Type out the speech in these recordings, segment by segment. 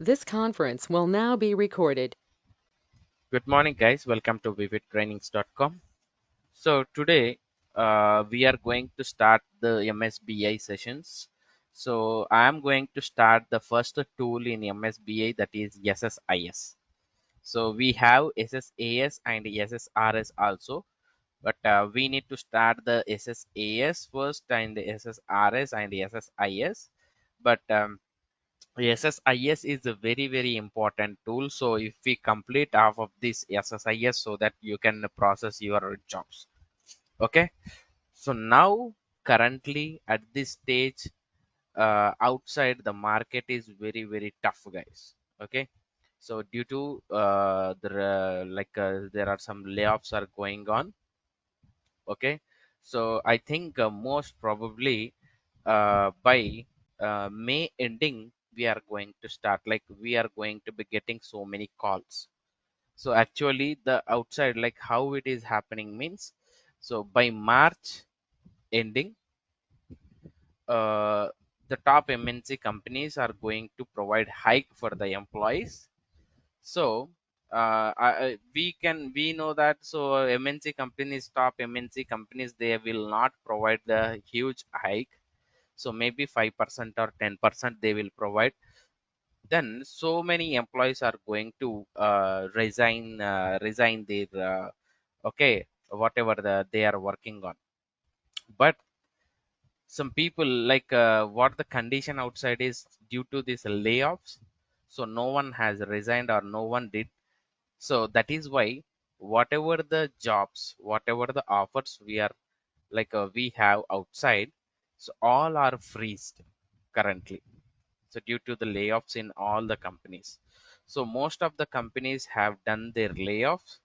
This conference will now be recorded. Good morning, guys. Welcome to vividtrainings.com. So today we are going to start the MSBI sessions. So I am going to start the first tool in MSBI, that is SSIS. So we have SSAS and SSRS also, but we need to start the SSAS first and the SSRS and the SSIS. But SSIS is a very important tool. So if we complete half of this SSIS, so that you can process your jobs. Okay. So now currently at this stage, outside the market is very tough, guys. Okay. So due to there are some layoffs are going on. Okay. So I think most probably by May ending, we are going to start, like we are going to be getting so many calls. So actually the outside, like how it is happening means, so by March ending, uh, the top MNC companies are going to provide hike for the employees. So we know that, so MNC companies, top MNC companies, they will not provide the huge hike. So maybe 5% or 10% they will provide. Then so many employees are going to resign their okay, whatever they are working on. But some people, like what the condition outside is, due to these layoffs, so no one has resigned or no one did. So that is why whatever the jobs, whatever the offers we have outside, so all are freezed currently. So due to the layoffs in all the companies, so most of the companies have done their layoffs.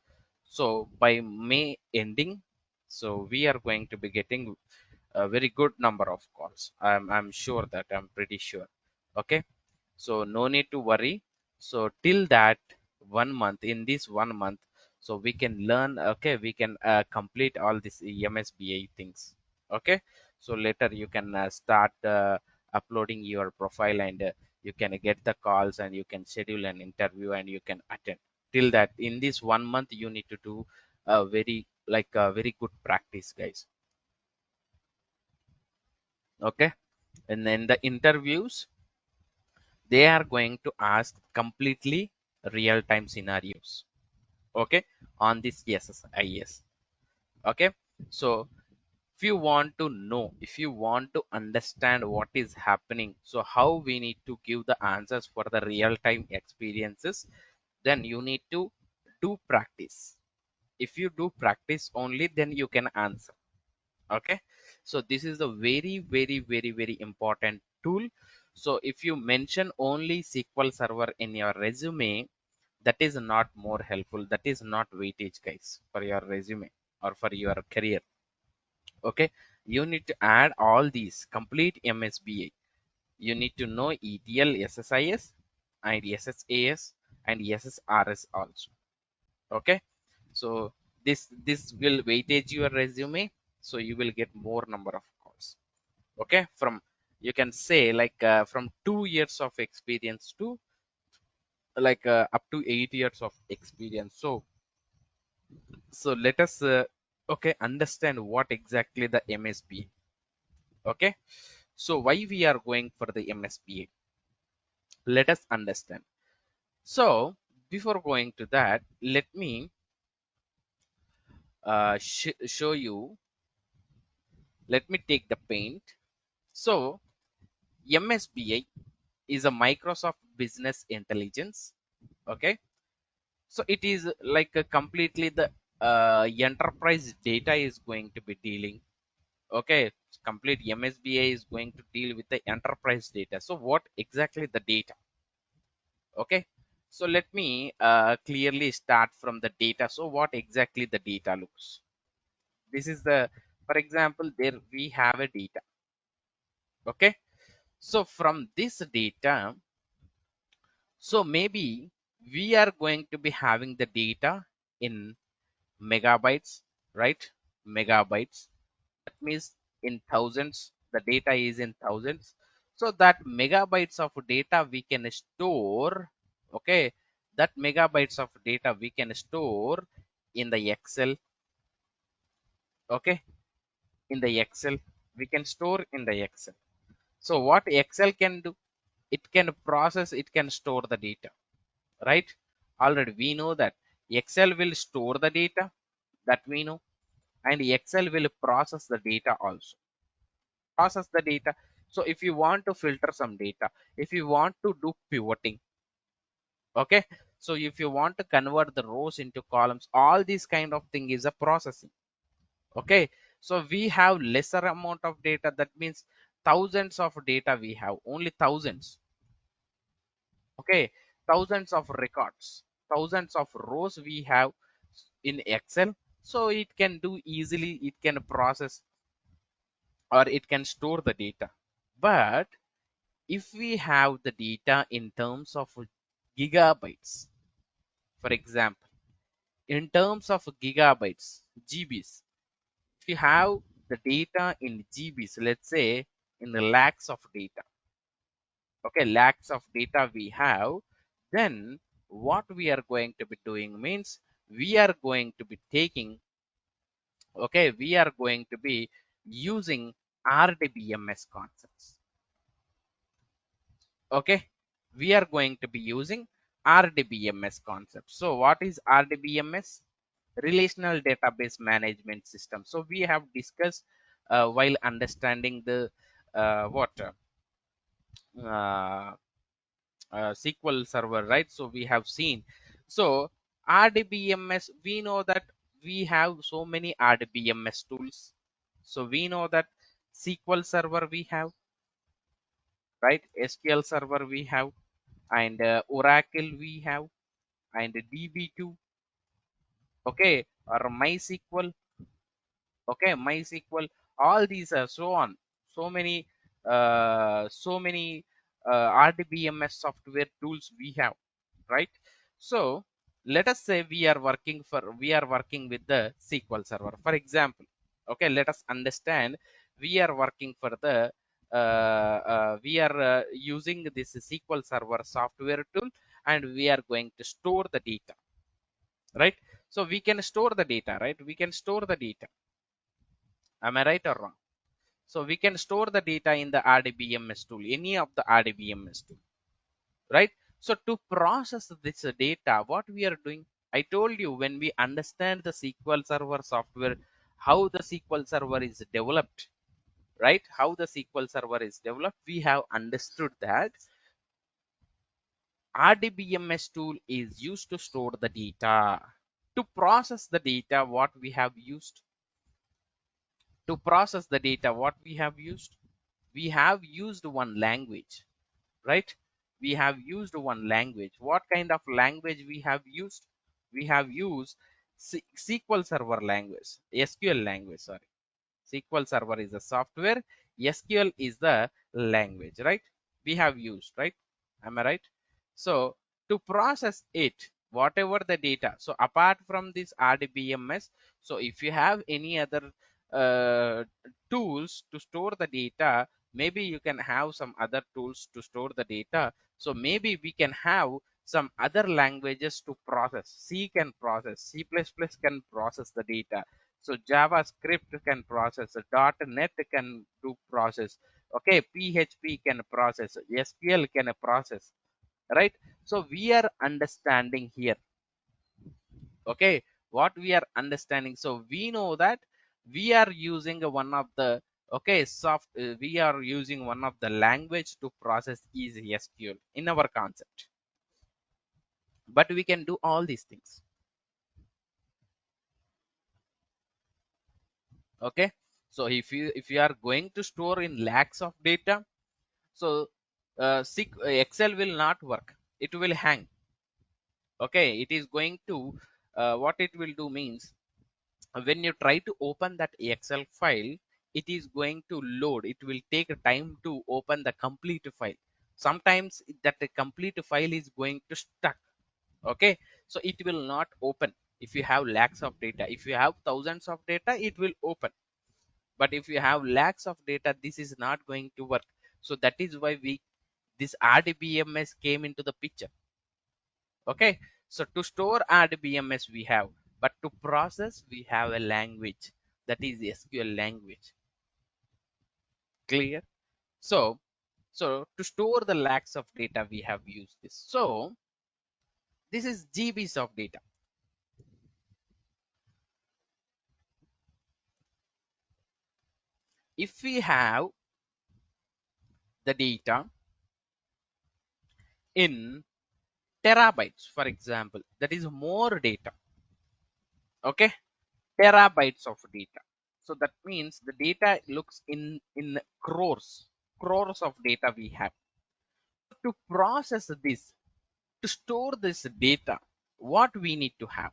So by May ending, so we are going to be getting a very good number of calls. I'm sure that, I'm pretty sure. Okay. So no need to worry. So till that 1 month, in this 1 month, so we can learn. Okay, we can complete all this MSBA things. Okay. So later you can start uploading your profile, and you can get the calls, and you can schedule an interview, and you can attend. Till that, in this 1 month, you need to do a very good practice, guys. Okay. And then the interviews, they are going to ask completely real-time scenarios. Okay, on this SSIS. Okay. So if you want to know, if you want to understand what is happening, so how we need to give the answers for the real-time experiences, then you need to do practice. If you do practice only, then you can answer. Okay. So this is a very important tool. So if you mention only SQL server in your resume, that is not more helpful, that is not weightage, guys, for your resume or for your career. Okay. You need to add all these complete MSBA. You need to know ETL, SSIS, and SSAS, and SSRS also. Okay. So this will weightage your resume, so you will get more number of calls. Okay. From, you can say, like from 2 years of experience to up to 8 years of experience. So let us okay, understand what exactly the MSBA. Okay. So why we are going for the MSBA, let us understand. So before going to that, let me show you. Let me take the paint. So MSBI is a Microsoft Business Intelligence. Okay. So it is like a completely the enterprise data is going to be dealing. Okay. Complete MSBI is going to deal with the enterprise data. So what exactly the data? Okay. So let me clearly start from the data. So what exactly the data looks? This is the, for example, there we have a data. Okay. So from this data, so maybe we are going to be having the data in megabytes, right? Megabytes. That means in thousands. The data is in thousands. So that megabytes of data we can store, okay, that megabytes of data we can store in the Excel, okay, in the Excel, we can store in the Excel. So what Excel can do, it can process, it can store the data, right? Already we know that Excel will store the data, that we know, and Excel will process the data also, process the data. So if you want to filter some data, if you want to do pivoting, okay, so if you want to convert the rows into columns, all these kind of thing is a processing, okay. So we have lesser amount of data, that means thousands of data we have, only thousands, okay, thousands of records, thousands of rows we have in Excel. So it can do easily, it can process or it can store the data. But if we have the data in terms of gigabytes, for example, in terms of gigabytes, GBs, if you have the data in GBs, let's say in the lakhs of data, okay, lakhs of data we have, then what we are going to be doing means we are going to be taking, okay, we are going to be using RDBMS concepts, okay, we are going to be using RDBMS concepts. So what is RDBMS? Relational database management system. So we have discussed while understanding the what uh, SQL server, right? So we have seen. So RDBMS, we know that we have so many RDBMS tools. So we know that SQL server we have, right? SQL server we have, and Oracle we have, and DB2, okay, or MySQL, okay, MySQL, all these are so on, so many RDBMS software tools we have, right? So let us say we are working with the SQL server, for example, okay, let us understand we are working for the we are using this SQL server software tool, and we are going to store the data, right? So we can store the data, right? We can store the data. Am I right or wrong? So we can store the data in the RDBMS tool, any of the RDBMS tool, right? So to process this data, what we are doing, I told you when we understand the SQL Server software, how the SQL Server is developed, right? How the SQL Server is developed, we have understood that RDBMS tool is used to store the data. To process the data, what we have used? To process the data, what we have used? We have used one language, right? We have used one language. What kind of language we have used? We have used SQL Server language, SQL language, sorry. SQL Server is a software, SQL is the language, right? We have used, right? Am I right? So to process it, whatever the data, so apart from this RDBMS, so if you have any other uh, tools to store the data, maybe you can have some other tools to store the data. So maybe we can have some other languages to process. C can process, C++ can process the data, so JavaScript can process, .NET can do process, okay, PHP can process, SQL can process, right? So we are understanding here, okay, what we are understanding. So we know that we are using one of the, okay, we are using one of the language to process is SQL in our concept, but we can do all these things, okay. So if you are going to store in lakhs of data, so Excel will not work, it will hang, okay. It is going to what it will do means, when you try to open that Excel file, it is going to load, it will take time to open the complete file. Sometimes that the complete file is going to stuck, okay. So it will not open. If you have lakhs of data, if you have thousands of data, it will open, but if you have lakhs of data, this is not going to work. So that is why this RDBMS came into the picture. Okay, so to store RDBMS we have, but to process we have a language, that is SQL language. Clear? So to store the lakhs of data we have used this. So this is GBs of data. If we have the data in terabytes, for example, that is more data. Okay, terabytes of data. So that means the data looks in crores of data we have. To process this, to store this data, what we need to have?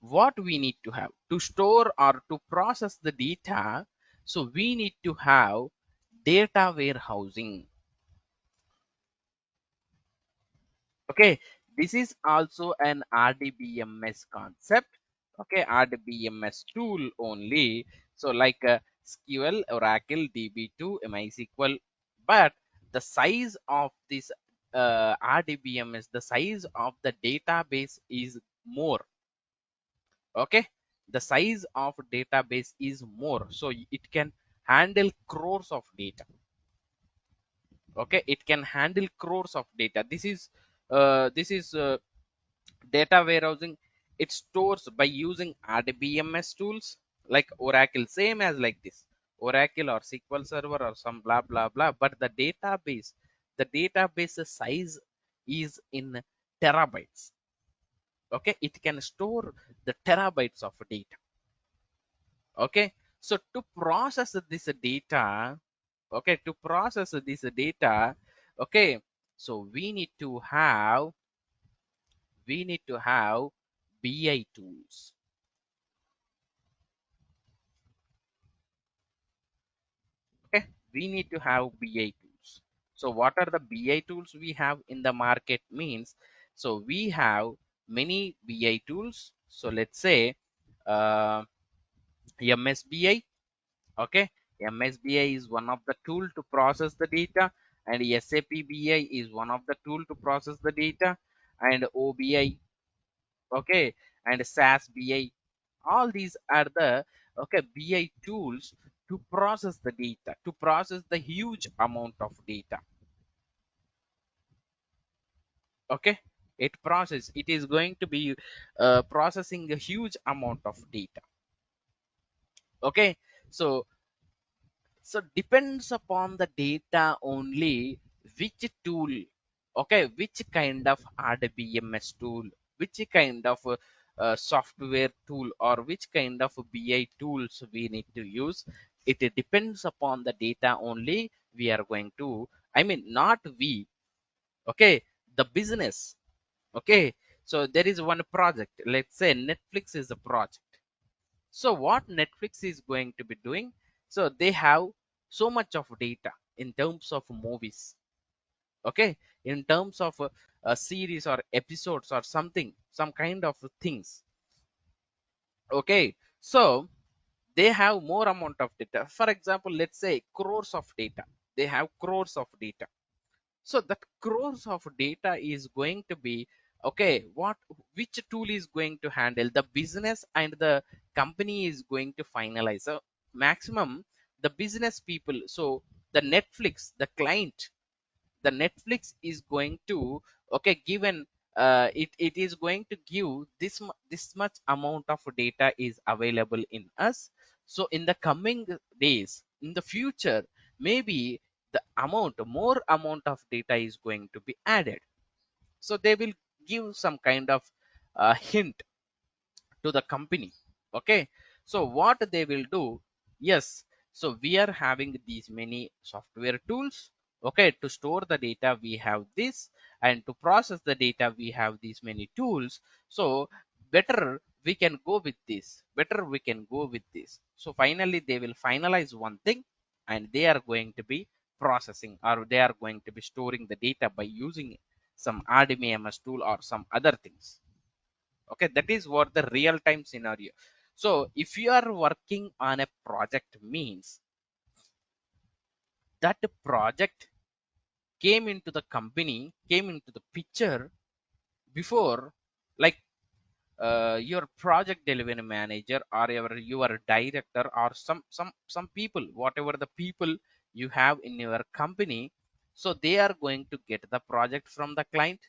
What we need to have to store or to process the data? So we need to have data warehousing. Okay, this is also an RDBMS concept. Okay, RDBMS tool only. So like SQL, Oracle, DB2, MySQL, but the size of this RDBMS, the size of the database is more. Okay, the size of database is more, so it can handle crores of data. Okay, it can handle crores of data. This is data warehousing. It stores by using RDBMS tools like Oracle, same as like this Oracle or SQL Server or some blah blah blah, but the database size is in terabytes. Okay, it can store the terabytes of data. Okay, so to process this data, okay, to process this data, okay, so we need to have BI tools. Okay, we need to have BI tools. So what are the BI tools we have in the market means? So we have many BI tools. So let's say uh, MSBI. Okay, MSBI is one of the tool to process the data, and SAP BI is one of the tool to process the data, and OBI. Okay, and SAS BI. All these are the okay BI tools to process the data, to process the huge amount of data. Okay, it is going to be processing a huge amount of data. Okay, so depends upon the data only which tool, okay, which kind of RDBMS tool, which kind of software tool, or which kind of BI tools we need to use. It depends upon the data only we are going to, I mean, not we, okay, the business. Okay, so there is one project, let's say Netflix is a project. So what Netflix is going to be doing? So they have so much of data in terms of movies. Okay, in terms of a series or episodes or something, some kind of things. Okay, so they have more amount of data. For example, let's say crores of data. They have crores of data. So that crores of data is going to be okay. Which tool is going to handle the business, and the company is going to finalize. So maximum the business people. So the Netflix, the client, the Netflix is going to okay given it is going to give this much amount of data is available in us. So in the coming days, in the future, maybe the more amount of data is going to be added. So they will give some kind of hint to the company. Okay, so what they will do, yes, so we are having these many software tools. Okay, to store the data we have this, and to process the data we have these many tools. So better we can go with this, better we can go with this. So finally they will finalize one thing, and they are going to be processing, or they are going to be storing the data by using some RDMS tool or some other things. Okay, that is what the real time scenario. So if you are working on a project means, that project came into the company, came into the picture before, like your project delivery manager or your director or some people, whatever the people you have in your company, so they are going to get the project from the client.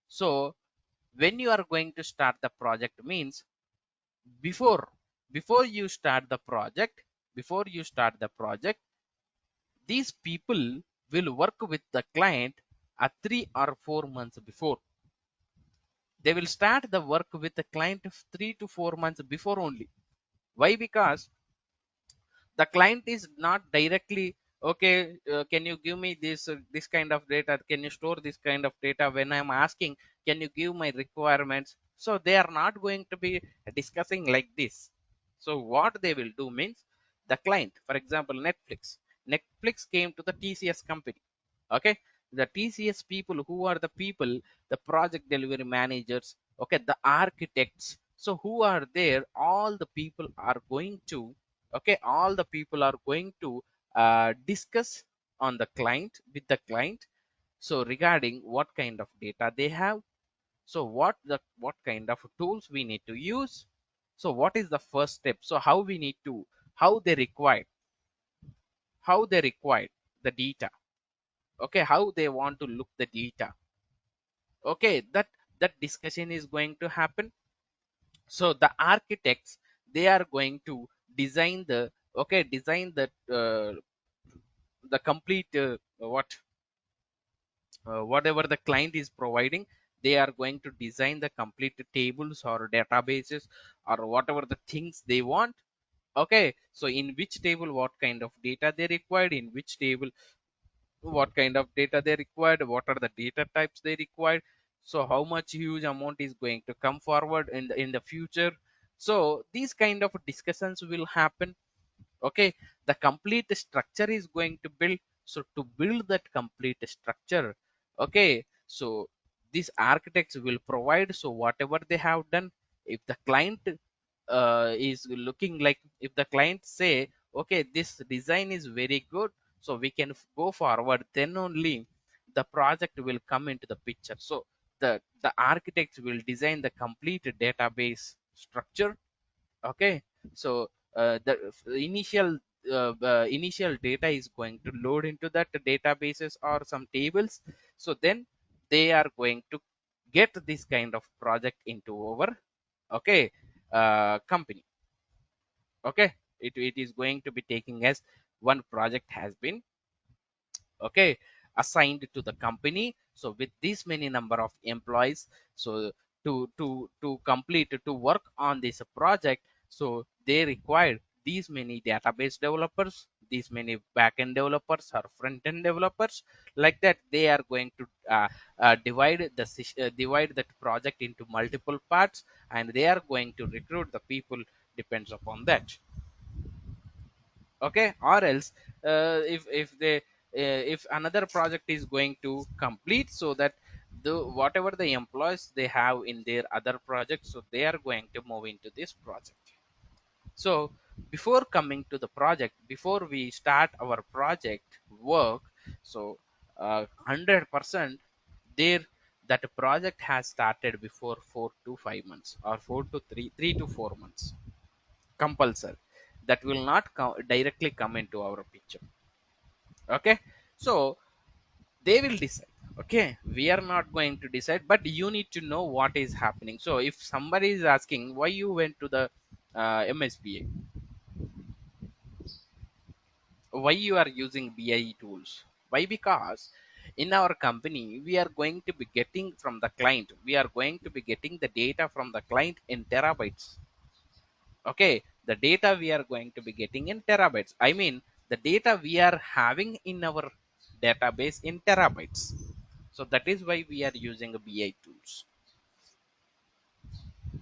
So when you are going to start the project means, before before you start the project before you start the project, these people will work with the client 3 or 4 months before. They will start the work with the client 3 to 4 months before only. Why? Because the client is not directly, okay, can you give me this kind of data, can you store this kind of data, when I'm asking can you give my requirements, so they are not going to be discussing like this. So what they will do means, the client, for example, Netflix came to the TCS company. Okay, the TCS people, who are the people, the project delivery managers, okay, the architects, so who are there, all the people are going to, okay, all the people are going to discuss on the client, with the client, so regarding what kind of data they have, so what kind of tools we need to use, so what is the first step, so how we need to, how they require, how they require the data, okay, how they want to look the data, okay, that discussion is going to happen. So the architects, they are going to design the, okay, design the complete whatever the client is providing, they are going to design the complete tables or databases or whatever the things they want. Okay, so in which table what kind of data they required, in which table what kind of data they required, what are the data types they required, so how much huge amount is going to come forward in the future. So these kind of discussions will happen. Okay, the complete structure is going to build. So to build that complete structure, okay, so these architects will provide, so whatever they have done, if the client is looking like, if the client say, okay, this design is very good, so we can go forward, then only the project will come into the picture. So the architects will design the complete database structure. Okay, so the initial data is going to load into that databases or some tables. So then they are going to get this kind of project into our, okay, company. Okay, it is going to be taking as one project has been, okay, assigned to the company, so with this many number of employees, so to complete, to work on this project, so they required these many database developers, these many backend developers or front end developers. Like that, they are going to divide that project into multiple parts, and they are going to recruit the people depends upon that. Okay, or else if they if another project is going to complete, so that the whatever the employees they have in their other projects, so they are going to move into this project. So before coming to the project, before we start our project work, so 100% there, that project has started before 4 to 5 months, or 3 to 4 months, compulsory. That will not directly come into our picture. Okay, so they will decide. Okay, we are not going to decide, but you need to know what is happening. So if somebody is asking why you went to the MSBA, why you are using BIE tools, why? Because in our company we are going to be getting from the client, we are going to be getting the data from the client in terabytes. Okay, the data we are going to be getting in terabytes, I mean the data we are having in our database in terabytes. So that is why we are using BI tools.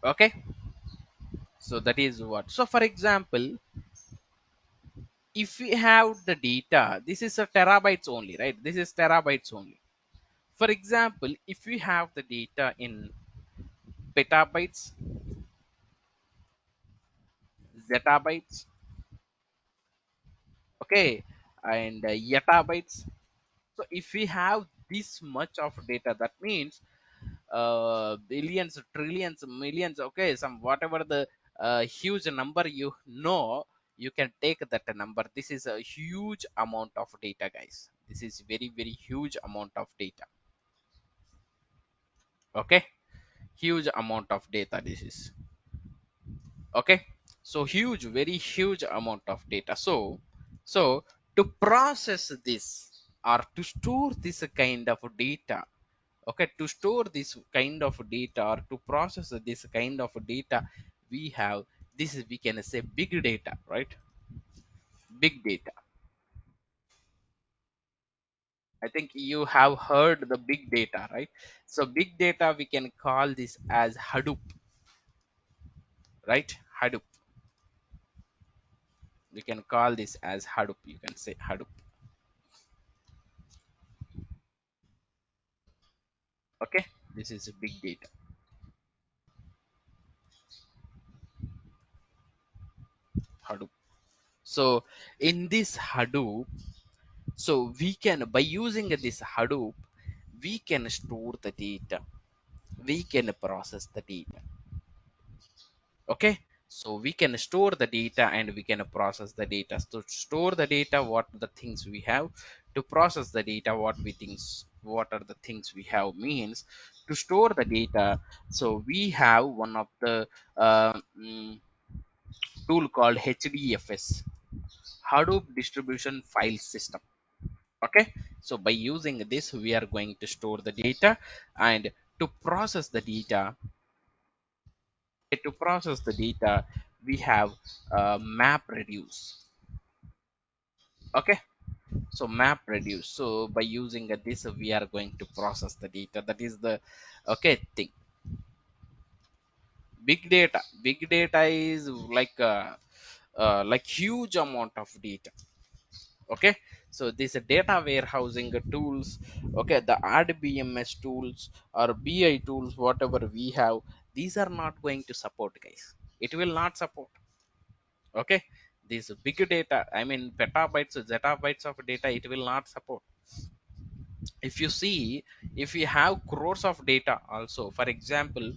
Okay, so that is what. So for example, if we have the data, this is a terabytes only, right? This is terabytes only. For example, if we have the data in petabytes, zettabytes, okay, and yetabytes. So if we have this much of data, that means billions, trillions, millions, okay, some whatever the huge number, you can take that number. This is a huge amount of data, guys. This is very, very huge amount of data. Okay, huge amount of data this is. Okay, so huge, very huge amount of data. So to process this or to store this kind of data, okay, to store this kind of data or to process this kind of data, we have this is, we can say, big data, right? Big data. I think you have heard the big data, right? So big data, we can call this as Hadoop, right? Hadoop, we can call this as Hadoop, you can say Hadoop. Okay, this is a big data. Hadoop. So in this Hadoop, so we can, by using this Hadoop, we can store the data, we can process the data. Okay, so we can store the data and we can process the data. To store the data, what the things we have, to process the data, what are the things we have, means to store the data. So we have one of the tool called HDFS, Hadoop Distribution File System. Okay, so by using this, we are going to store the data, and to process the data, we have map reduce. Okay, so map reduce. So by using this, we are going to process the data. That is the okay thing. Big data is like huge amount of data. Okay, so this data warehousing tools, okay, the RDBMS tools or BI tools, whatever we have, these are not going to support, guys. It will not support. Okay, this big data, I mean petabytes, zettabytes of data, it will not support. If you see, if you have crores of data also, for example,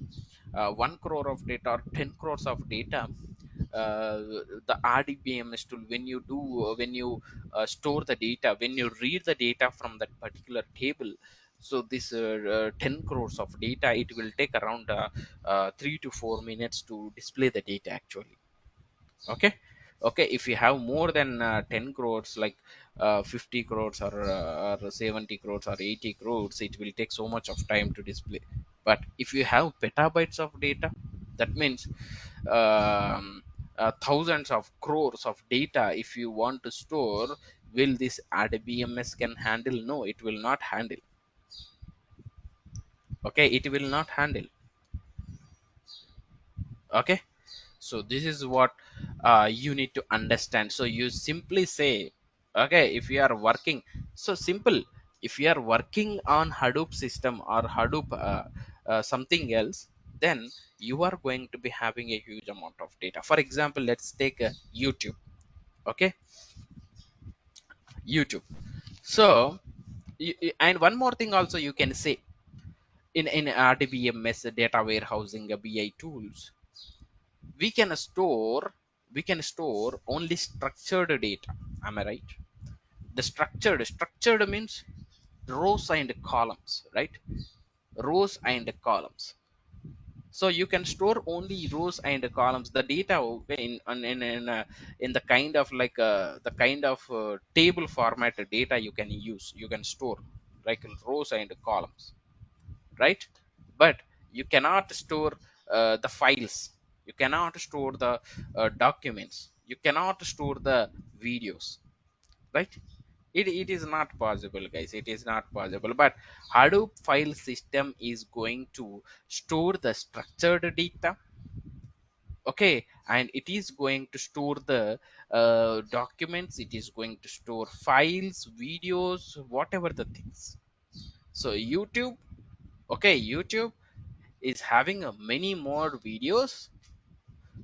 1 crore of data or 10 crores of data, uh, the RDBMS tool, when you store the data, when you read the data from that particular table, so this 10 crores of data, it will take around 3 to 4 minutes to display the data actually. Okay, okay, if you have more than 10 crores, like 50 crores or 70 crores or 80 crores, it will take so much of time to display. But if you have petabytes of data, that means thousands of crores of data, if you want to store, will this RDBMS can handle? No, it will not handle. Okay, it will not handle. Okay, so this is what you need to understand. So you simply say, okay, if you are working, so simple, if you are working on Hadoop system or Hadoop something else, then you are going to be having a huge amount of data. For example, let's take YouTube. Okay, YouTube. So and one more thing also you can say, in RDBMS data warehousing BI tools, we can store we can store only structured data. Am I right? The structured means rows and columns, right? Rows and columns. So you can store only rows and columns, the data, okay, in the kind of like the kind of table format data you can use, you can store like rows and columns, right? But you cannot store the files, you cannot store the documents, you cannot store the videos, right? It is not possible, guys, it is not possible. But Hadoop file system is going to store the structured data. Okay, and it is going to store the documents, it is going to store files, videos, whatever the things. So YouTube, okay, YouTube is having many more videos,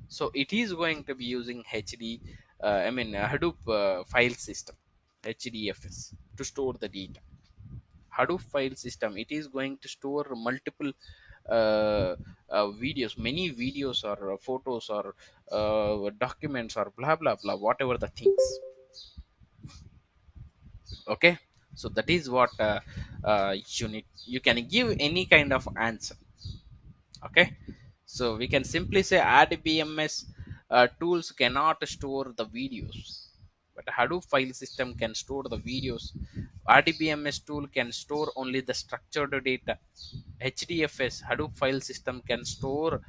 so it is going to be using HD, I mean Hadoop file system. HDFS to store the data. Hadoop file system, it is going to store multiple videos, many videos or photos or documents or blah blah blah, whatever the things. Okay, so that is what you need. You can give any kind of answer. Okay, so we can simply say RDBMS tools cannot store the videos, but Hadoop file system can store the videos. RDBMS tool can store only the structured data. HDFS Hadoop file system can store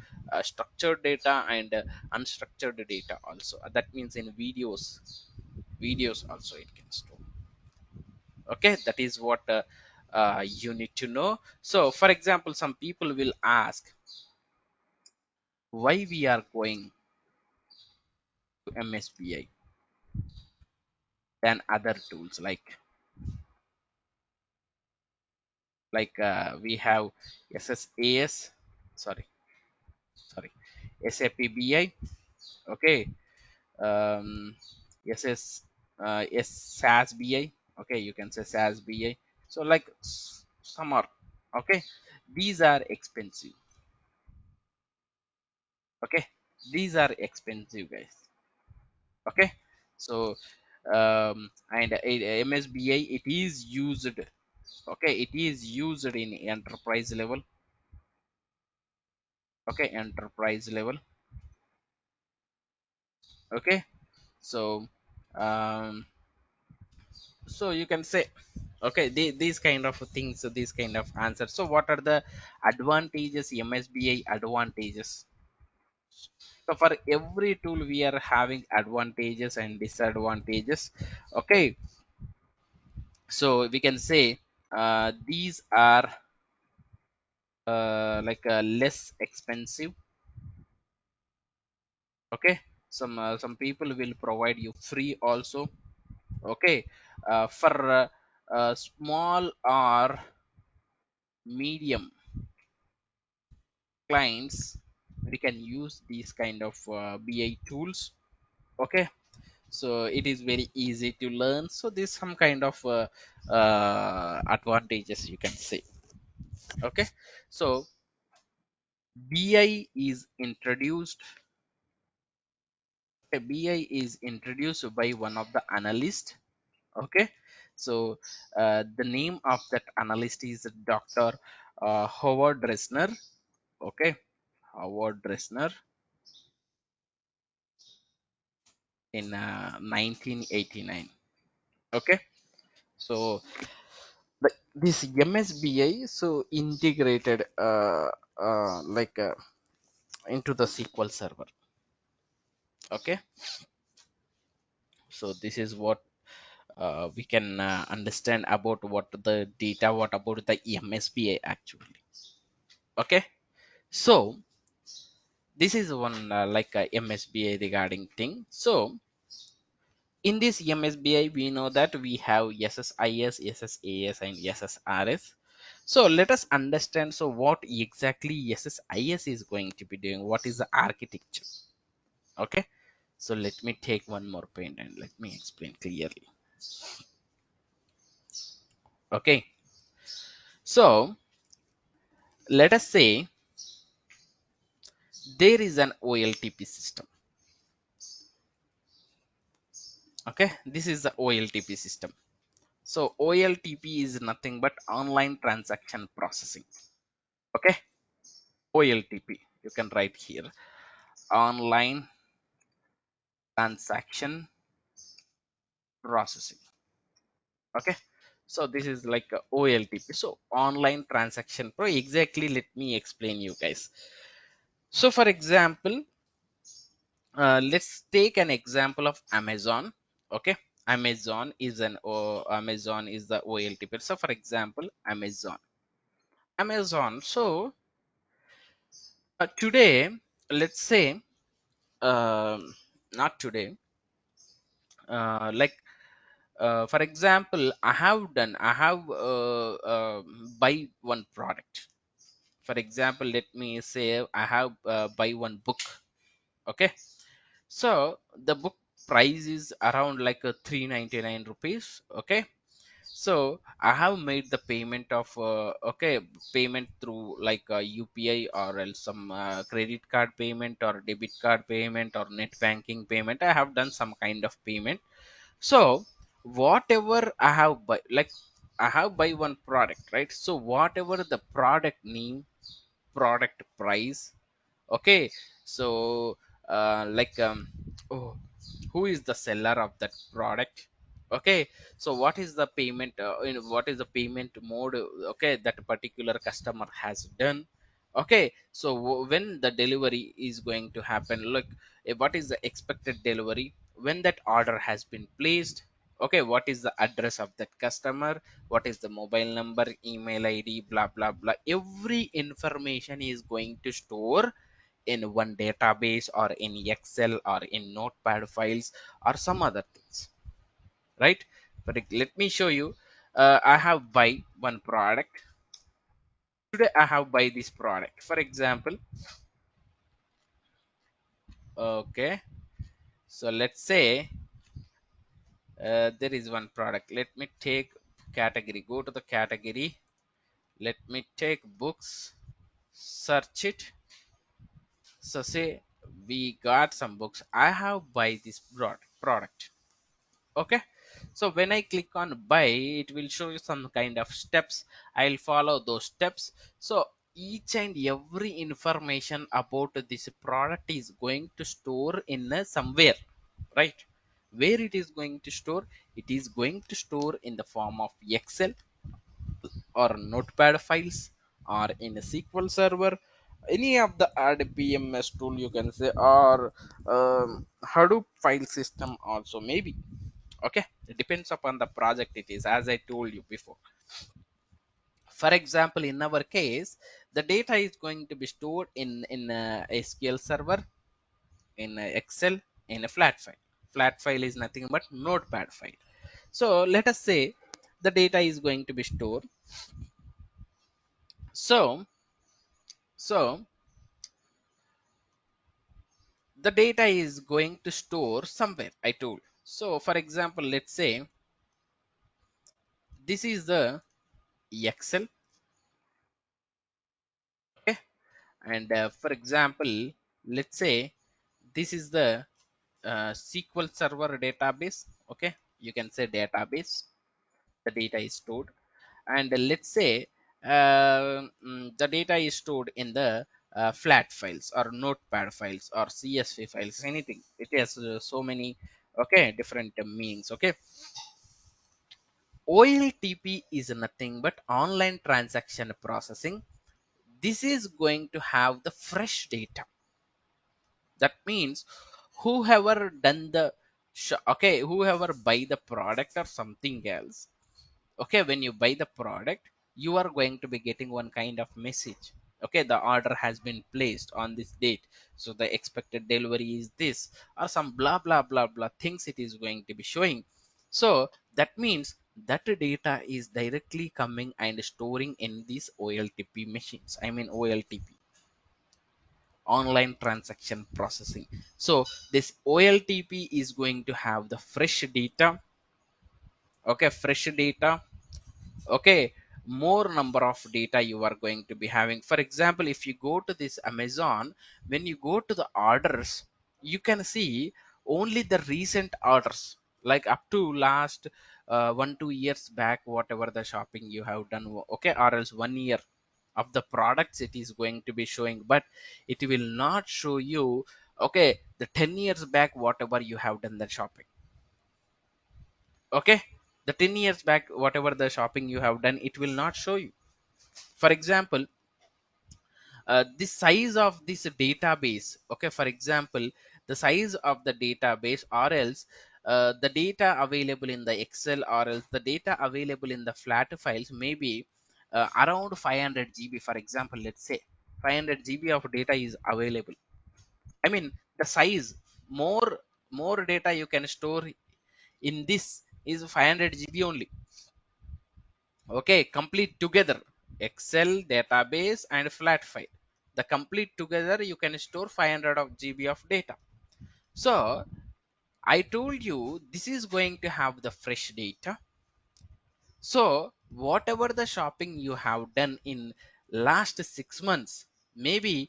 structured data and unstructured data also. That means in videos also it can store. Okay, that is what you need to know. So for example, some people will ask why we are going to MSBI than other tools like we have SSAS, sorry, SAPBI. Okay, um, SS SASBI. Okay, you can say SASBI. So like some are okay. These are expensive. Okay, these are expensive, guys. Okay, so and MSBI, it is used. Okay, it is used in enterprise level. Okay, enterprise level. Okay, so um so you can say okay, these kind of things, so these kind of answers. So what are the advantages, MSBI advantages? So for every tool we are having advantages and disadvantages. Okay, so we can say these are less expensive. Okay, some people will provide you free also. Okay, for small or medium clients, we can use these kind of BI tools. Okay, so it is very easy to learn. So this some kind of advantages you can say. Okay, so BI is introduced. BI is introduced by one of the analysts. Okay, so the name of that analyst is Dr. Howard Dresner. Okay, Howard Dresner in 1989. Okay, so this MSBI so integrated into the SQL server. Okay, so this is what we can understand about what the data, what about the MSBI actually. Okay, so this is one MSBI regarding thing. So in this MSBI, we know that we have SSIS, SSAS, and SSRS. So let us understand. So what exactly SSIS is going to be doing? What is the architecture? Okay. So let me take one more pen and let me explain clearly. Okay. So let us say there is an OLTP system. Okay. This is the OLTP system. So OLTP is nothing but online transaction processing. Okay. OLTP. You can write here online transaction processing. Okay, so this is like a OLTP, so online transaction pro. Exactly, let me explain you guys. So for example, let's take an example of Amazon. Okay, Amazon is the OLTP. So for example, Amazon. So today, let's say not today, like for example, I have buy one product. For example, let me say I have buy one book. Okay, so the book, price is around like a 399 rupees. Okay, so I have made the payment of okay, payment through like a UPI or else some credit card payment or debit card payment or net banking payment. I have done some kind of payment. So whatever I have buy, like I have buy one product, right? So whatever the product name, product price, okay, so like oh, who is the seller of that product, okay, so what is the payment what is the payment mode, okay, that particular customer has done, okay, so when the delivery is going to happen, look, what is the expected delivery when that order has been placed, okay, what is the address of that customer, what is the mobile number, email id, blah blah blah, every information is going to store in one database or in excel or in notepad files or some other things, right? But let me show you. I have buy one product. Today I have buy this product, for example. Okay, so let's say there is one product. Let me take category, go to the category, let me take books, search it. So say we got some books, I have buy this product. Okay, so when I click on buy, it will show you some kind of steps. I'll follow those steps. So each and every information about this product is going to store in somewhere, right? Where it is going to store, it is going to store in the form of excel or notepad files or in a SQL server, any of the RDBMS tool you can say, or Hadoop file system also maybe. Okay, it depends upon the project it is, as I told you before. For example, in our case, the data is going to be stored in a SQL server, in a excel, in a flat file. Flat file is nothing but notepad file. So let us say the data is going to be stored. So so the data is going to store somewhere, I told. So for example, let's say this is the excel. Okay, and for example, let's say this is the SQL server database. Okay, you can say database, the data is stored. And let's say the data is stored in the flat files or notepad files or CSV files, anything. It has so many, okay, different meanings. Okay, OLTP is nothing but online transaction processing. This is going to have the fresh data. That means whoever done the okay, whoever buy the product or something else, okay, when you buy the product, you are going to be getting one kind of message. Okay, the order has been placed on this date, so the expected delivery is this, or some blah blah blah blah things it is going to be showing. So that means that data is directly coming and storing in these OLTP machines, I mean OLTP, online transaction processing. So this OLTP is going to have the fresh data. Okay, fresh data. Okay, more number of data you are going to be having. For example, if you go to this Amazon, when you go to the orders, you can see only the recent orders, like up to last 1 2 years back, whatever the shopping you have done. Okay, or else 1 year of the products it is going to be showing, but it will not show you, okay, the 10 years back whatever you have done the shopping. Okay, the 10 years back whatever the shopping you have done, it will not show you. For example, the size of this database, okay, for example, the size of the database, or else the data available in the excel, or else the data available in the flat files may be around 500 GB. For example, let's say 500 GB of data is available. I mean, the size, more data you can store in this is 500 GB only. Okay, complete together, excel, database and flat file, the complete together you can store 500 of GB of data. So I told you this is going to have the fresh data. So whatever the shopping you have done in last 6 months, maybe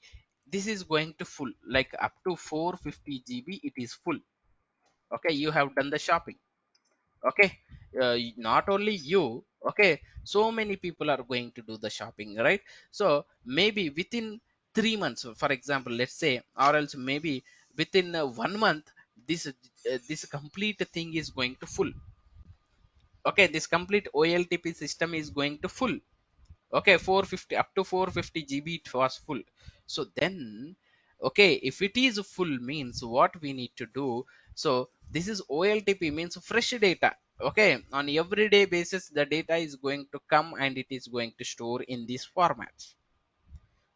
this is going to full, like up to 450 GB it is full. Okay, you have done the shopping. Okay, not only you. Okay, so many people are going to do the shopping, right? So maybe within 3 months, for example, let's say, or else maybe within 1 month, this complete thing is going to full. Okay, this complete OLTP system is going to full. Okay, 450, up to 450 GB it was full. So then, okay, if it is full means what we need to do. So this is OLTP means fresh data. Okay, on everyday basis the data is going to come and it is going to store in these formats.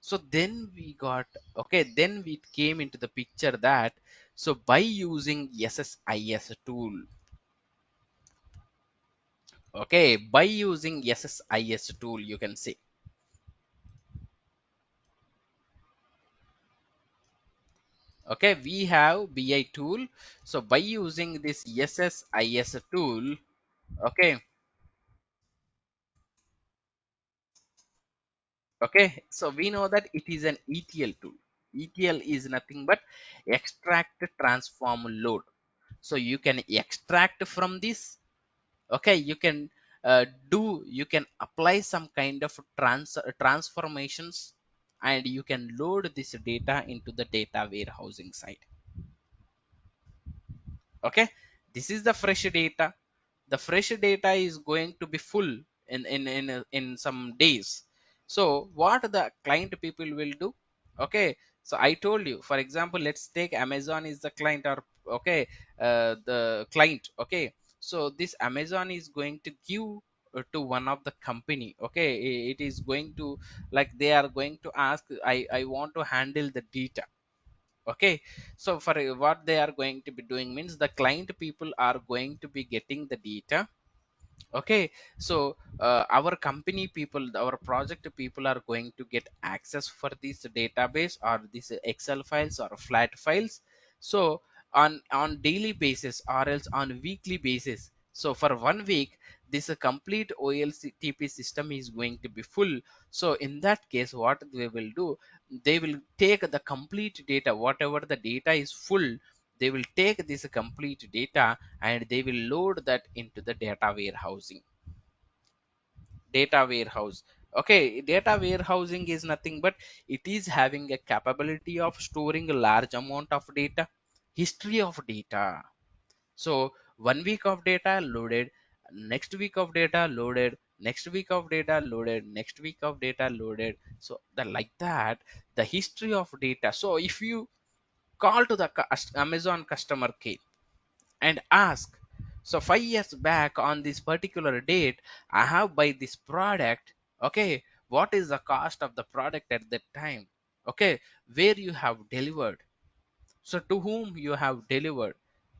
So then we got, okay, then we came into the picture that, so by using SSIS tool, okay, by using SSIS tool, you can say, okay, we have BI tool. So by using this SSIS tool, okay, okay, so we know that it is an ETL tool. ETL is nothing but extract, transform, load. So you can extract from this. Okay, you can you can apply some kind of transformations, and you can load this data into the data warehousing side. Okay, this is the fresh data. The fresh data is going to be full in some days. So what the client people will do? Okay, so I told you, for example, let's take Amazon is the client, or okay, the client. Okay, so this Amazon is going to give to one of the company. Okay, it is going to, like, they are going to ask, I want to handle the data. Okay, so for what they are going to be doing means the client people are going to be getting the data. Okay, so our company people, our project people are going to get access for this database or these Excel files or flat files. So on daily basis or else on weekly basis, so for 1 week this complete OLTP system is going to be full. So in that case what they will do, they will take the complete data, whatever the data is full, they will take this complete data and they will load that into the data warehouse. Okay, data warehousing is nothing but it is having a capability of storing a large amount of data, history of data. So 1 week of data loaded, next week of data loaded, next week of data loaded, next week of data loaded. So the, like that, the history of data. So if you call to the Amazon customer care and ask, so 5 years back on this particular date I have buy this product. Okay, what is the cost of the product at that time? Okay, where you have delivered, so to whom you have delivered.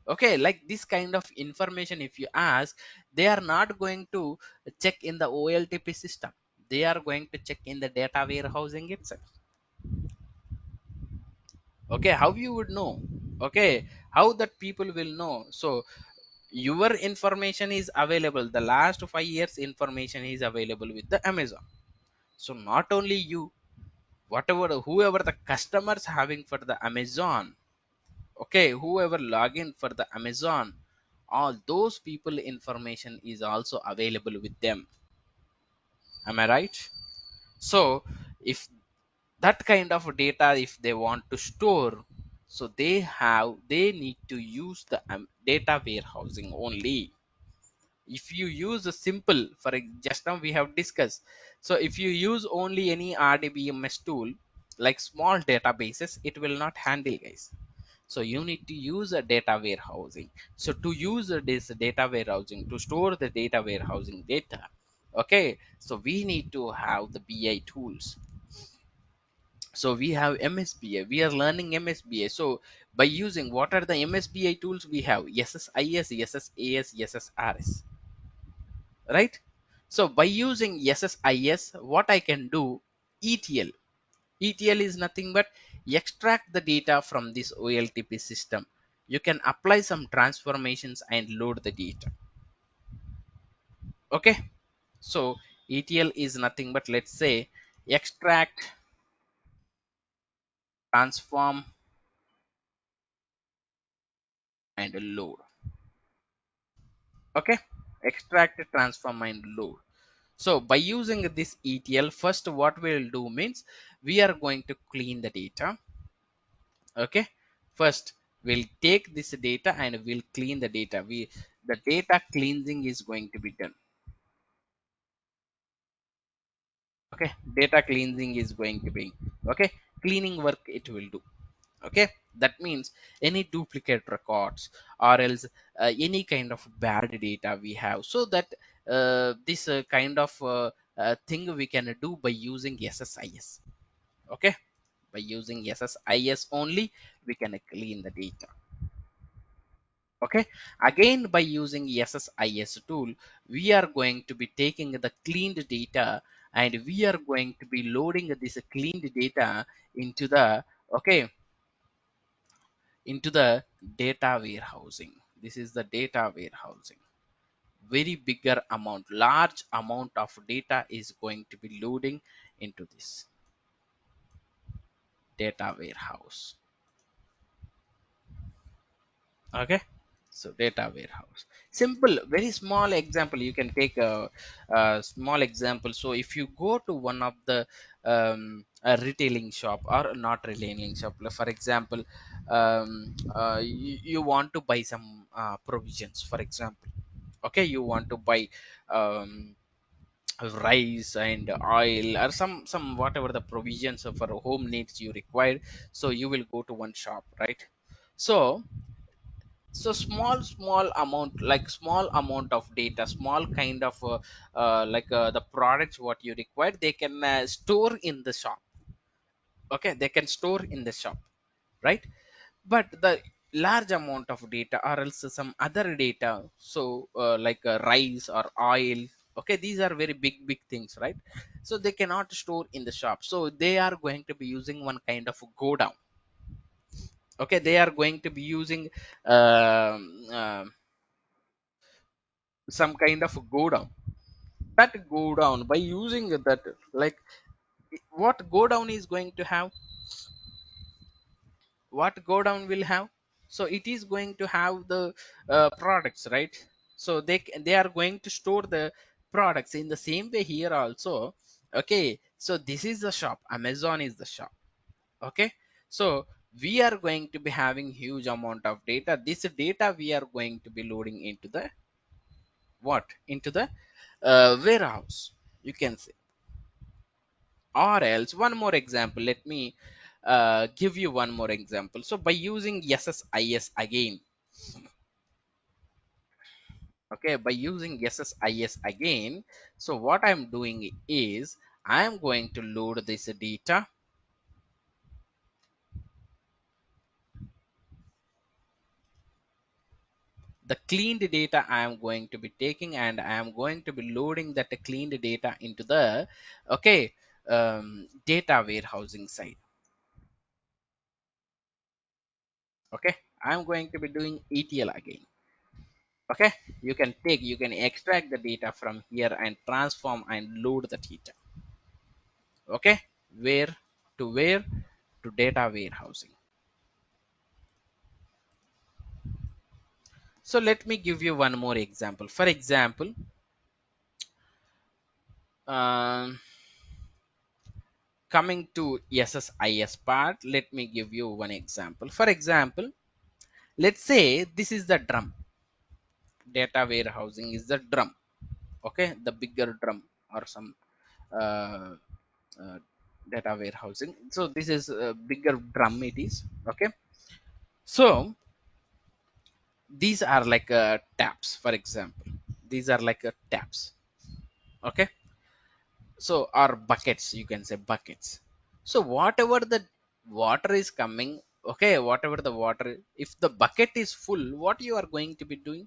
Okay, like this kind of information if you ask, they are not going to check in the OLTP system, they are going to check in the data warehousing itself. Okay, how you would know? Okay, how that people will know? So your information is available, the last 5 years information is available with the Amazon. So not only you, whatever, whoever the customers having for the Amazon, okay, whoever login for the Amazon, all those people information is also available with them. Am I right? So if that kind of data if they want to store, so they need to use the data warehousing only. If you use a simple, for just now we have discussed, so if you use only any RDBMS tool like small databases, it will not handle, guys. So you need to use a data warehousing. So to use this data warehousing, to store the data warehousing data, okay, so we need to have the BI tools. So we have MSBI, we are learning MSBI. So by using, what are the MSBI tools we have? SSIS, SSAS, SSRS, right? So by using SSIS, what I can do, ETL. ETL is nothing but extract the data from this OLTP system. you can apply some transformations and load the data. Okay, so ETL is nothing but, let's say, extract, transform, and load. Okay, extract, transform, and load. So by using this ETL, first what we'll do means we are going to clean the data. Okay, first we'll take this data and we'll clean the data. The data cleansing is going to be done. Okay, data cleansing is going to be, okay, cleaning work it will do. Okay, that means any duplicate records or else any kind of bad data we have, so that this kind of thing we can do by using SSIS. Okay, by using SSIS only we can clean the data. Okay, again by using SSIS tool we are going to be taking the cleaned data and we are going to be loading this cleaned data into the, okay, into the data warehousing. This is the data warehousing. Very bigger amount, large amount of data is going to be loading into this data warehouse. Okay, so data warehouse, simple, very small example. You can take a small example. So if you go to one of the a retailing shop or not retailing shop, like for example, you want to buy some provisions, for example. Okay, you want to buy um, rice and oil or some whatever the provisions for home needs you require. So you will go to one shop, right? So small amount, like small amount of data, small kind of like the products what you require, they can store in the shop. Okay, they can store in the shop, right? But the large amount of data or else some other data, so like rice or oil, okay, these are very big things, right? So they cannot store in the shop, so they are going to be using one kind of go down. Okay, they are going to be using um, um some kind of go down. That go down, by using that, like, what go down is going to have, what go down will have, so it is going to have the products, right? So they are going to store the products in the same way here also. Okay, so this is the shop, Amazon is the shop. Okay, so we are going to be having huge amount of data. This data we are going to be loading into the what, into the warehouse, you can say. Or else one more example, let me give you one more example. So by using SSIS again, okay, by using SSIS again, so what I'm doing is I'm going to load this data, the cleaned data I am going to be taking, and I am going to be loading that cleaned data into the, okay, data warehousing side. Okay, I'm going to be doing ETL again. Okay, you can extract the data from here and transform and load the data. Okay, where where to data warehousing. So let me give you one more example. For example, um, coming to SSIS part, let me give you one example. For example, let's say this is the drum. Data warehousing is the drum. Okay, the bigger drum or some uh, uh, data warehousing. So this is a bigger drum it is. Okay, so these are like taps, for example. These are like taps. Okay, so or buckets, you can say buckets. So whatever the water is coming, okay, whatever the water, if the bucket is full, what you are going to be doing,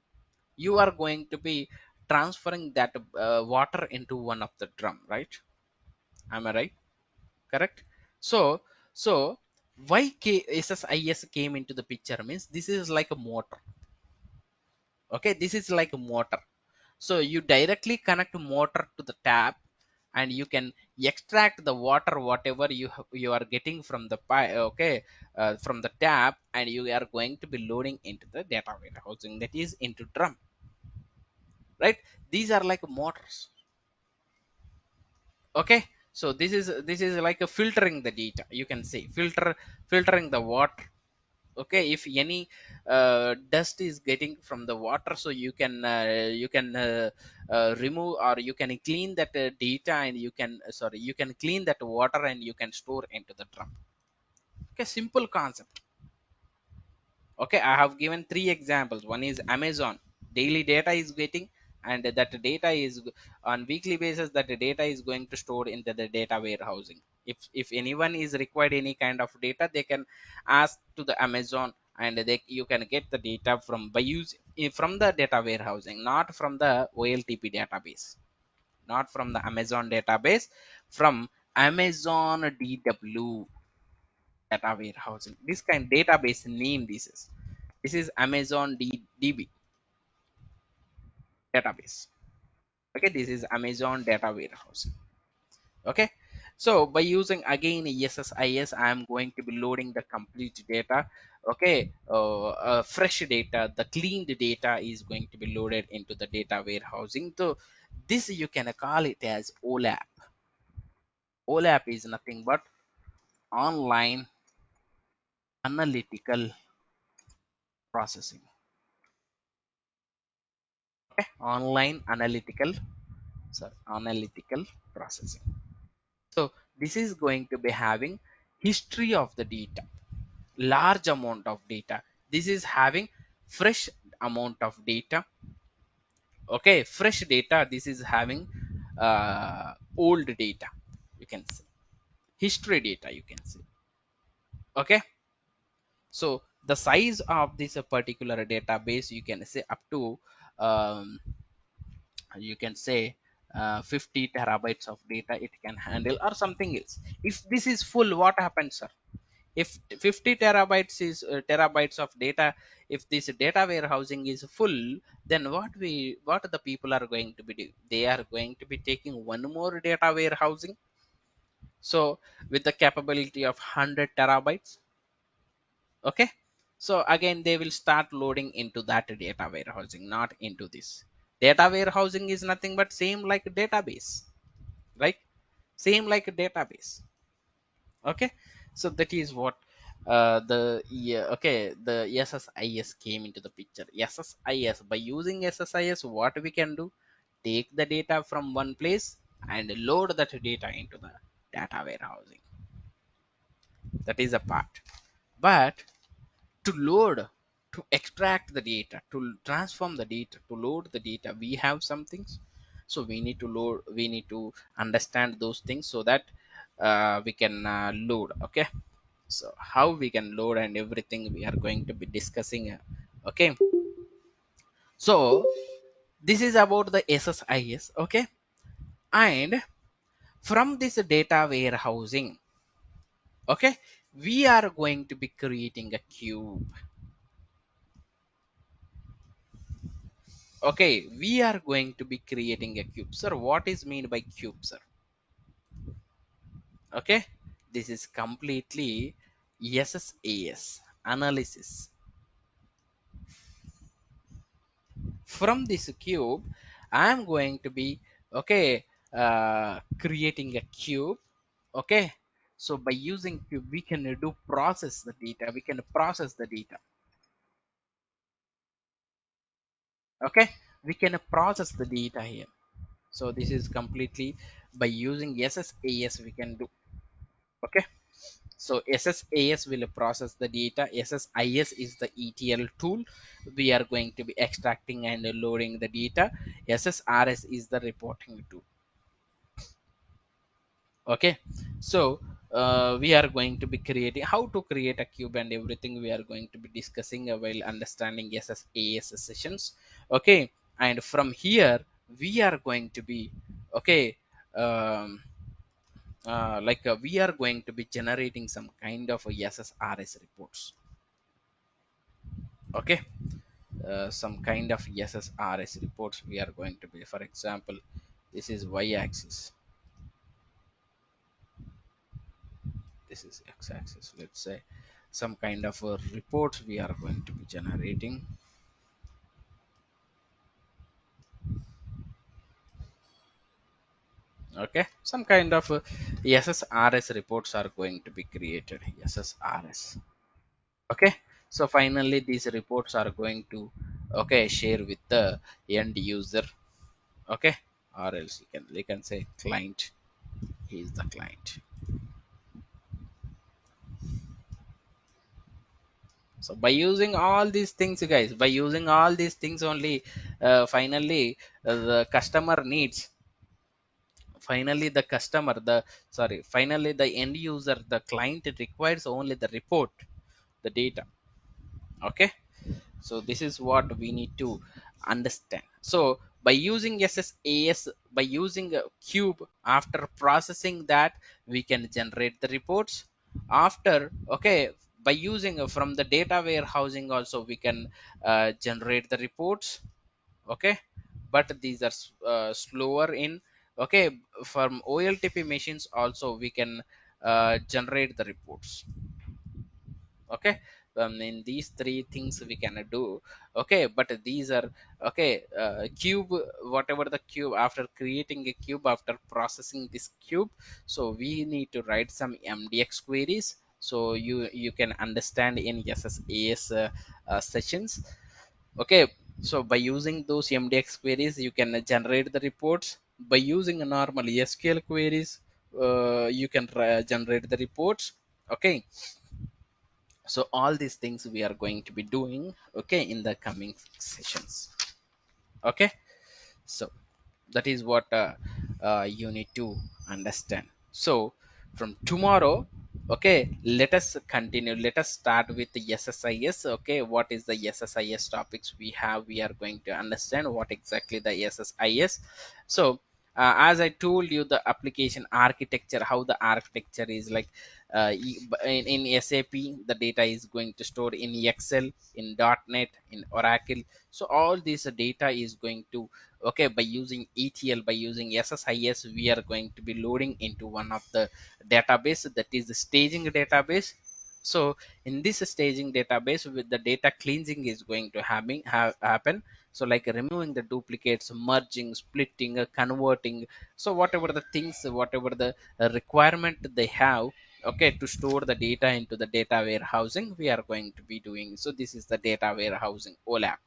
you are going to be transferring that water into one of the drum, right? Am I right? Correct. So so Why SSIS came into the picture means this is like a motor. Okay, this is like a motor. So you directly connect motor to the tap, and you can extract the water whatever you are getting from the pipe, okay, from the tap, and you are going to be loading into the data warehousing, that is into drum, right? These are like motors. Okay, so this is like a filtering the data, you can say filtering the water. Okay, if any dust is getting from the water, so you can remove, or you can clean that data, and you can sorry, you can clean that water and you can store into the drum. Okay, simple concept. Okay, I have given three examples. One is Amazon, daily data is getting, and that data is on weekly basis, that the data is going to store into the data warehousing. If anyone is required any kind of data, they can ask to the Amazon, and you can get the data from by using from the data warehousing, not from the OLTP database, not from the Amazon database, from Amazon DW data warehousing. This kind database name, this is Amazon DB database. Okay, this is Amazon data warehouse. Okay, so by using again SSIS, I am going to be loading the complete data. Okay, fresh data, the cleaned data is going to be loaded into the data warehousing. So this you can call it as OLAP. OLAP is nothing but online analytical processing. Okay, online analytical processing. So this is going to be having history of the data, large amount of data. This is having fresh amount of data. Okay, fresh data. This is having old data. You can say history data. You can say. Okay, so the size of this particular database, you can say up to um, you can say 50 terabytes of data it can handle, or something else. If this is full, what happens, sir? If 50 terabytes of data, if this data warehousing is full, then what the people are going to be doing? They are going to be taking one more data warehousing, so with the capability of 100 terabytes. Okay, so again they will start loading into that data warehousing, not into this. Data warehousing is nothing but same like database, right? Same like a database. Okay, so that is what the yeah, okay, the SSIS came into the picture. SSIS, by using SSIS, what we can do, take the data from one place and load that data into the data warehousing. That is a part. But to load, to extract the data, to transform the data, to load the data, we have some things. So we need to understand those things, so that we can load. Okay, so how we can load and everything we are going to be discussing. Okay, so this is about the SSIS. Okay, and from this data warehousing, okay, we are going to be creating a cube. Okay, we are going to be creating a cube. Sir, what is mean by cube, sir? Okay, this is completely SSAS analysis. From this cube, I am going to be, okay, creating a cube. Okay, so by using cube, we can do process the data. We can process the data. Okay, we can process the data here. So this is completely by using SSAS we can do. Okay, so SSAS will process the data. SSIS is the ETL tool. We are going to be extracting and loading the data. SSRS is the reporting tool. Okay, so we are going to be creating how to create a cube and everything we are going to be discussing while understanding SSAS sessions. Okay, and from here we are going to be, okay, um, we are going to be generating some kind of a SSRS reports. Okay, some kind of SSRS reports we are going to be. For example, this is y-axis, this is x-axis. Let's say some kind of reports we are going to be generating. Okay, some kind of SSRS reports are going to be created. SSRS. Okay, so finally these reports are going to, okay, share with the end user. Okay, or else you can say client. He is the client. So by using all these things, guys, by using all these things only, finally the customer needs, finally the customer the sorry finally the end user, the client requires only the report, the data. Okay, so this is what we need to understand. So by using SSAS, by using a cube, after processing that, we can generate the reports. After, okay, by using from the data warehousing also we can generate the reports. Okay, but these are slower in. Okay, from OLTP machines also we can generate the reports. Okay, in these three things we can do. Okay, but these are, okay, cube, whatever the cube, after creating a cube, after processing this cube, so we need to write some MDX queries, so you can understand in SSAS sessions. Okay, so by using those MDX queries you can generate the reports. By using a normal SQL queries, you can generate the reports. Okay, so all these things we are going to be doing, okay, in the coming sessions. Okay, so that is what you need to understand. So from tomorrow, okay, let us continue, let us start with the SSIS. Okay, what is the SSIS topics we have? We are going to understand what exactly the SSIS. So as I told you, the application architecture, how the architecture is like, in SAP the data is going to store in Excel, in .NET, in Oracle. So all this data is going to, okay, by using ETL, by using SSIS, we are going to be loading into one of the database, that is the staging database. So in this staging database, with the data cleansing is going to happen. So like removing the duplicates, merging, splitting, converting. So whatever the things, whatever the requirement they have, okay, to store the data into the data warehousing, we are going to be doing. So this is the data warehousing OLAP.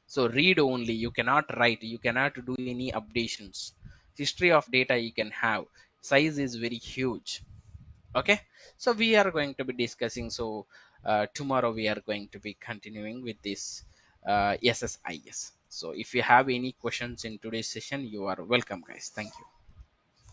So read only, you cannot write, you cannot do any updations. History of data you can have, size is very huge. Okay, so we are going to be discussing. So tomorrow we are going to be continuing with this SSIS. So if you have any questions in today's session, you are welcome, guys. Thank you.